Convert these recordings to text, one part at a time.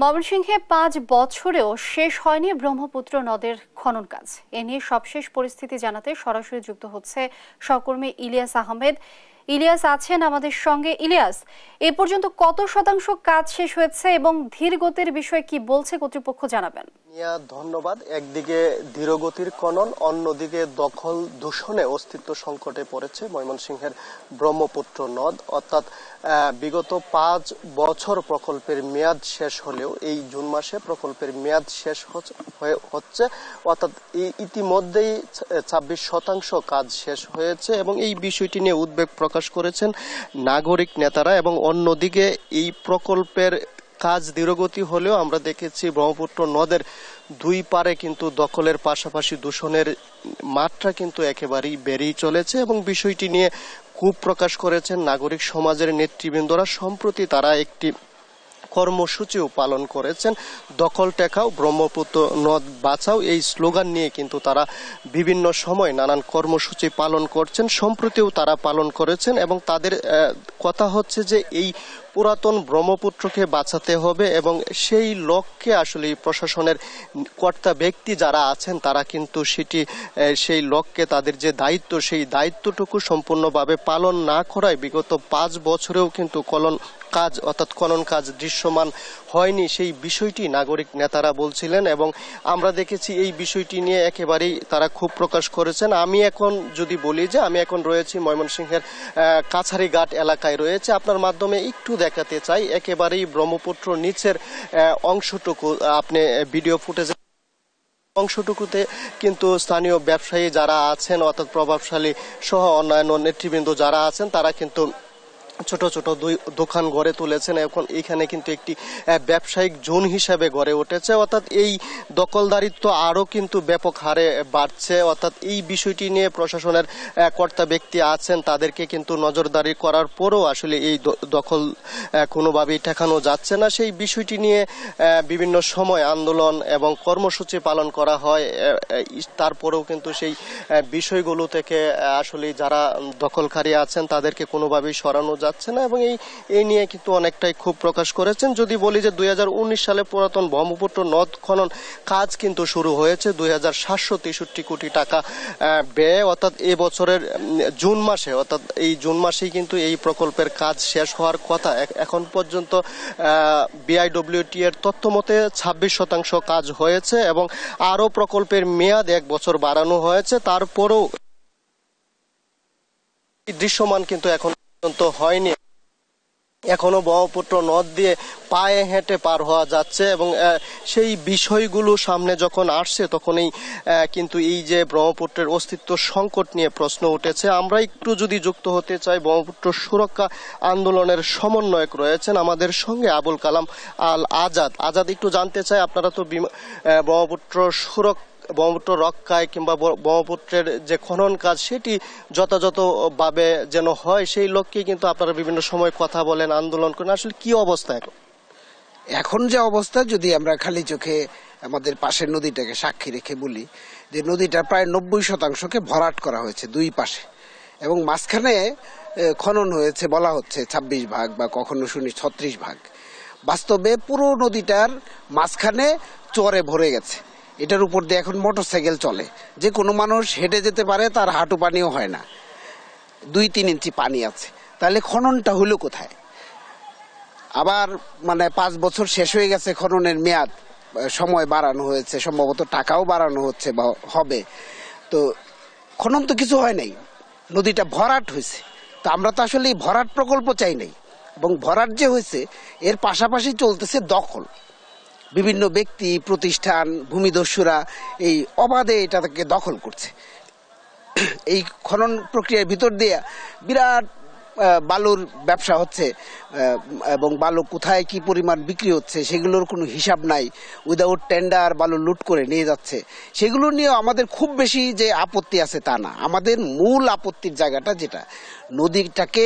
ময়মনসিংহে ৫ বছরেও শেষ হয়নি ব্রহ্মপুত্র নদের খনন কাজ। এ নিয়ে সবশেষ পরিস্থিতি জানাতে সরাসরি যুক্ত হচ্ছে সহকর্মী ইলিয়াস আহমেদ। ইলিয়াস আছেন আমাদের সঙ্গে। ইলিয়াস, এ পর্যন্ত কত শতাংশ কাজ শেষ হয়েছে এবং ধীরগতির বিষয়ে কি বলছে কর্তৃপক্ষ জানাবেন? ধন্যবাদ। একদিকে ধীরগতির খনন, অন্যদিকে দখল দূষণে অস্তিত্ব সংকটে পড়েছে ময়মনসিংহের ব্রহ্মপুত্র নদ। অর্থাৎ বিগত ৫ বছর প্রকল্পের মেয়াদ শেষ হলেও এই জুন মাসে প্রকল্পের মেয়াদ শেষ হচ্ছে। অর্থাৎ ইতিমধ্যেই ২৬% কাজ শেষ হয়েছে এবং এই বিষয়টি নিয়ে উদ্বেগ প্রকাশ করেছেন নাগরিক নেতারা। এবং অন্যদিকে এই প্রকল্পের কাজ ধীরগতি হলেও আমরা দেখেছি ব্রহ্মপুত্র নদের দুই পারে কিন্তু দখলের পাশাপাশি দূষণের মাত্রা কিন্তু একেবারেই বেড়েই চলেছে এবং বিষয়টি নিয়ে ক্ষোভ প্রকাশ করেছেন নাগরিক সমাজের নেতৃবৃন্দরা। সম্প্রতি তারা একটি কর্মসূচিও পালন করেছেন, দখল টেকাও ব্রহ্মপুত্র নদ বাঁচাও। এই স্লোগান নিয়ে কিন্তু তারা বিভিন্ন সময় নানান কর্মসূচি পালন করছেন, সম্প্রতিও তারা পালন করেছেন এবং তাদের কথা হচ্ছে যে এই পুরাতন ব্রহ্মপুত্রকে বাঁচাতে হবে এবং সেই লক্ষ্যে আসলে প্রশাসনের কর্তা ব্যক্তি যারা আছেন তারা কিন্তু সেই লক্ষ্যে তাদের যে দায়িত্ব সেই দায়িত্বটুকু সম্পূর্ণভাবে পালন না করায় বিগত ৫ বছরেও কিন্তু খনন কাজ দৃশ্যমান হয়নি, সেই বিষয়টি নাগরিক নেতারা বলছিলেন এবং আমরা দেখেছি এই বিষয়টি নিয়ে একেবারেই তারা ক্ষোভ প্রকাশ করেছেন। আমি এখন যদি বলি যে আমি এখন রয়েছি ময়মনসিংহের কাছারিঘাট এলাকায় রয়েছে, আপনার মাধ্যমে একটু দেখাতে চাই একেবারেই ব্রহ্মপুত্র নিচের অংশটুকু আপনি ভিডিও ফুটেজে অংশটুকুতে কিন্তু স্থানীয় ব্যবসায়ী যারা আছেন অর্থাৎ প্রভাবশালী সহ অন্যান্য নেতৃবৃন্দ যারা আছেন তারা কিন্তু ছোট ছোট দোকান গড়ে তুলেছেন। এখন এখানে কিন্তু একটি ব্যবসায়িক জোন হিসাবে গড়ে উঠেছে। অর্থাৎ এই দখলদারিত্ব আরো কিন্তু ব্যাপক হারে বাড়ছে। অর্থাৎ এই বিষয়টি নিয়ে প্রশাসনের কর্তা ব্যক্তি আছেন, তাদেরকে কিন্তু নজরদারি করার পরও আসলে এই দখল কোনোভাবেই ঠেকানো যাচ্ছে না। সেই বিষয়টি নিয়ে বিভিন্ন সময় আন্দোলন এবং কর্মসূচি পালন করা হয়, তারপরেও কিন্তু সেই বিষয়গুলো থেকে আসলে যারা দখলকারী আছেন তাদেরকে কোনোভাবেই সরানো যাচ্ছে না এবং এই নিয়ে কিন্তু অনেকটাই ক্ষোভ প্রকাশ করেছেন। যদি বলি যে ২০১৯ সালে পুরাতন ব্রহ্মপুত্র নদ খনন কাজ কিন্তু শুরু হয়েছে ২,৭৬৩ কোটি টাকা ব্যয়। অর্থাৎ এবছরের জুন মাসে, অর্থাৎ এই জুন মাসেই কিন্তু এই প্রকল্পের কাজ শেষ হওয়ার কথা। এখন পর্যন্ত বিআইডব্লিউটি এর তথ্য মতে ২৬% কাজ হয়েছে এবং আরো প্রকল্পের মেয়াদ ১ বছর বাড়ানো হয়েছে। তারপরেও দৃশ্যমান কিন্তু এখন পর্যন্ত হয়নি। এখনো ব্রহ্মপুত্র নদ দিয়ে পায়ে হেঁটে পার হওয়া যাচ্ছে এবং সেই বিষয়গুলো সামনে যখন আসছে তখনই কিন্তু এই যে ব্রহ্মপুত্রের অস্তিত্ব সংকট নিয়ে প্রশ্ন উঠেছে। আমরা একটু যদি যুক্ত হতে চাই, ব্রহ্মপুত্র সুরক্ষা আন্দোলনের সমন্বয়ক রয়েছেন আমাদের সঙ্গে আবুল কালাম আল আজাদ। একটু জানতে চাই, আপনারা তো ব্রহ্মপুত্র রক্ষায় কিংবা ব্রহ্মপুত্রের যে খনন কাজ সেটি যথাযথভাবে যেন হয় সেই লক্ষ্যে কিন্তু আপনারা বিভিন্ন সময় কথা বলেন, আন্দোলন করেন। আসলে কি অবস্থা এখন যে অবস্থা, যদি আমরা খালি চোখে আমাদের পাশের নদীটাকে সাক্ষী রেখে বলি যে নদীটার প্রায় ৯০%কে ভরাট করা হয়েছে দুই পাশে এবং মাঝখানে খনন হয়েছে বলা হচ্ছে ২৬ ভাগ বা কখনো শুনি ৩৬ ভাগ। বাস্তবে পুরো নদীটার মাঝখানে চরে ভরে গেছে। এটার উপর দিয়ে এখন মোটরসাইকেল চলে, যে কোনো মানুষ হেঁটে যেতে পারে, তার হাঁটু পানিও হয় না, ২-৩ ইঞ্চি পানি আছে। তাহলে খননটা হলো কোথায়? আবার ৫ বছর শেষ হয়ে গেছে খননের মেয়াদ, সময় বাড়ানো হয়েছে, সম্ভবত টাকাও বাড়ানো হচ্ছে বা হবে, তো খনন তো কিছু হয় নাই, নদীটা ভরাট হয়েছে। তো আমরা তো আসলে এই ভরাট প্রকল্প চাই নাই এবং ভরাট যে হয়েছে এর পাশাপাশি চলতেছে দখল। বিভিন্ন ব্যক্তি, প্রতিষ্ঠান, ভূমিদস্যুরা এই অবাধে এটাকে দখল করছে। এই খনন প্রক্রিয়ার ভিতর দিয়ে বিরাট বালুর ব্যবসা হচ্ছে এবং বালু কোথায় কি পরিমাণ বিক্রি হচ্ছে সেগুলোর কোনো হিসাব নাই। উইদাউট টেন্ডার বালু লুট করে নিয়ে যাচ্ছে। সেগুলো নিয়ে আমাদের খুব বেশি যে আপত্তি আছে তা না। আমাদের মূল আপত্তির জায়গাটা যেটা, নদীটাকে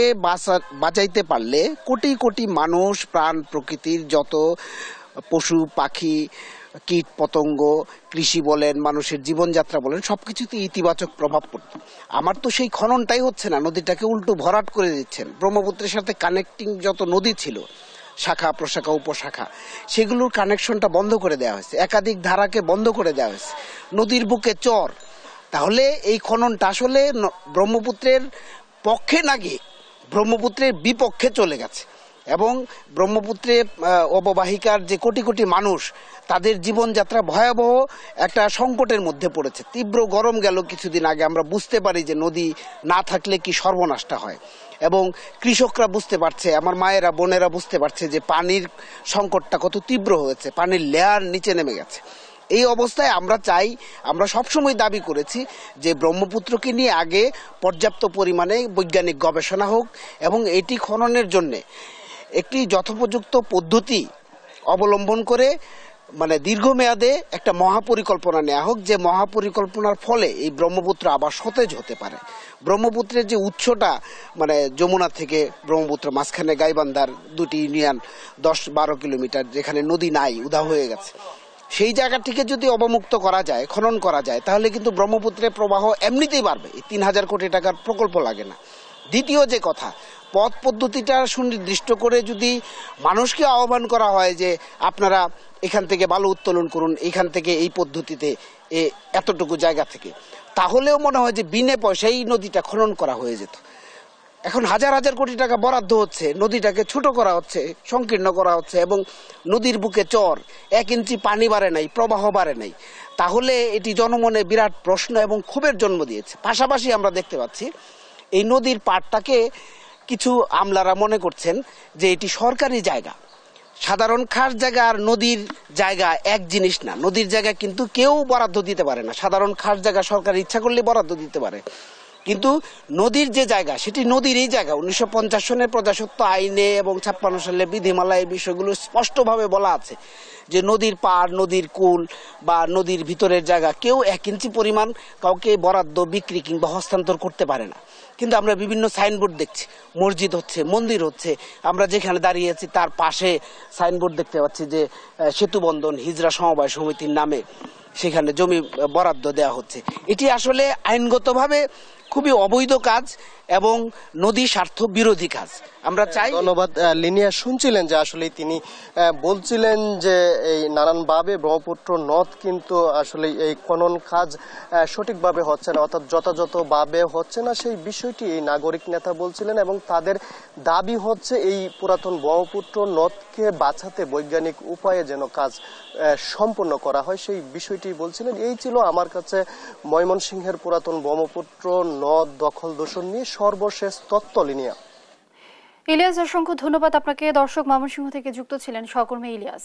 বাঁচাইতে পারলে কোটি কোটি মানুষ, প্রাণ, প্রকৃতির যত পশু পাখি, কীট পতঙ্গ, কৃষি বলেন, মানুষের জীবনযাত্রা বলেন, সবকিছুতে ইতিবাচক প্রভাব পড়ত। আমার তো সেই খননটাই হচ্ছে না, নদীটাকে উল্টো ভরাট করে দিচ্ছেন। ব্রহ্মপুত্রের সাথে কানেক্টিং যত নদী ছিল শাখা প্রশাখা উপশাখা, সেগুলোর কানেকশনটা বন্ধ করে দেওয়া হয়েছে, একাধিক ধারাকে বন্ধ করে দেওয়া হয়েছে, নদীর বুকে চর। তাহলে এই খননটা আসলে ব্রহ্মপুত্রের পক্ষে না গিয়ে ব্রহ্মপুত্রের বিপক্ষে চলে গেছে, এবং ব্রহ্মপুত্রে অববাহিকার যে কোটি কোটি মানুষ, তাদের জীবনযাত্রা ভয়াবহ একটা সংকটের মধ্যে পড়েছে। তীব্র গরম গেল কিছুদিন আগে, আমরা বুঝতে পারি যে নদী না থাকলে কি সর্বনাশটা হয়, এবং কৃষকরা বুঝতে পারছে, আমার মায়েরা বোনেরা বুঝতে পারছে যে পানির সংকটটা কত তীব্র হয়েছে, পানির লেয়ার নিচে নেমে গেছে। এই অবস্থায় আমরা চাই, আমরা সবসময় দাবি করেছি যে ব্রহ্মপুত্রকে নিয়ে আগে পর্যাপ্ত পরিমাণে বৈজ্ঞানিক গবেষণা হোক, এবং এটি খননের জন্যে একটি যথোপযুক্ত পদ্ধতি অবলম্বন করে মানে দীর্ঘমেয়াদে একটা মহাপরিকল্পনা নেওয়া হোক, যে মহাপরিকল্পনার ফলে এই ব্রহ্মপুত্র আবার সতেজ হতে পারে। ব্রহ্মপুত্রের যে উৎসটা মানে যমুনা থেকে ব্রহ্মপুত্র মাঝখানে গাইবান্ধার দুটি ইউনিয়ন 10-12 কিলোমিটার, যেখানে নদী নাই, উধাও হয়ে গেছে, সেই জায়গাটিকে যদি অবমুক্ত করা যায়, খনন করা যায়, তাহলে কিন্তু ব্রহ্মপুত্রের প্রবাহ এমনিতেই বাড়বে। এই 3000 কোটি টাকার প্রকল্প লাগে না। দ্বিতীয় যে কথা, পথ পদ্ধতিটা সুনির্দিষ্ট করে যদি মানুষকে আহ্বান করা হয় যে আপনারা এখান থেকে বালু উত্তোলন করুন, এখান থেকে এই পদ্ধতিতে এতটুকু জায়গা থেকে, তাহলেও মনে হয় যে বিনে পয়সায় এই নদীটা খনন করা হয়ে যেত। এখন হাজার হাজার কোটি টাকা বরাদ্দ হচ্ছে, নদীটাকে ছোট করা হচ্ছে, সংকীর্ণ করা হচ্ছে, এবং নদীর বুকে চর, 1 ইঞ্চি পানি বাড়ে নাই, প্রবাহ বাড়ে নাই। তাহলে এটি জনমনে বিরাট প্রশ্ন এবং ক্ষোভের জন্ম দিয়েছে। পাশাপাশি আমরা দেখতে পাচ্ছি এই নদীর পাড়টাকে কিছু আমলারা মনে করছেন যে এটি সরকারি জায়গা। সাধারণ খাস জায়গা আর নদীর জায়গা এক জিনিস না। নদীর জায়গা কিন্তু কেউ বরাদ্দ দিতে পারে না। সাধারণ খাস জায়গা সরকার ইচ্ছা করলে বরাদ্দ দিতে পারে, কিন্তু নদীর যে জায়গা সেটি নদীরই জায়গা। 1950 সনের প্রজাস্বত্ব আইনে এবং 56 সালের বিধিমালায় এই বিষয়গুলো স্পষ্টভাবে বলা আছে যে নদীর পাড়, নদীর কুল বা নদীর ভিতরের জায়গা কেউ 1 ইঞ্চি পরিমাণ কাউকে বরাদ্দ, বিক্রি কিংবা হস্তান্তর করতে পারে না। কিন্তু আমরা বিভিন্ন সাইনবোর্ড দেখছি, মসজিদ হচ্ছে, মন্দির হচ্ছে, আমরা যেখানে দাঁড়িয়ে আছি তার পাশে সাইনবোর্ড দেখতে পাচ্ছি যে সেতু বন্ধন হিজরা সমবায় সমিতির নামে সেখানে জমি বরাদ্দ দেওয়া হচ্ছে। এটি আসলে আইনগতভাবে খুবই অবৈধ কাজ এবং নদী স্বার্থ বিরোধী কাজ। আমরা চাই। ধন্যবাদ লিনিয়া। শুনছিলেন যে আসলে তিনি বলছিলেন যে এই নানানভাবে ব্রহ্মপুত্র নদ কিন্তু আসলে এই খনন কাজ সঠিকভাবে হচ্ছে না, অর্থাৎ যথাযথভাবে হচ্ছে না, সেই বিষয়টি এই নাগরিক নেতা বলছিলেন, এবং তাদের দাবি হচ্ছে এই পুরাতন ব্রহ্মপুত্র নদকে বাঁচাতে বৈজ্ঞানিক উপায়ে যেন কাজ সম্পন্ন করা হয়, সেই বিষয়টি বলছিলেন। এই ছিল আমার কাছে ময়মনসিংহের পুরাতন ব্রহ্মপুত্র নদ দখল দূষণ নিয়ে সর্বশেষ তথ্য। লিনিয়া। ইলিয়াস, অসংখ্য ধন্যবাদ আপনাকে। দর্শক, ময়মনসিংহ থেকে যুক্ত ছিলেন সহকর্মী ইলিয়াস।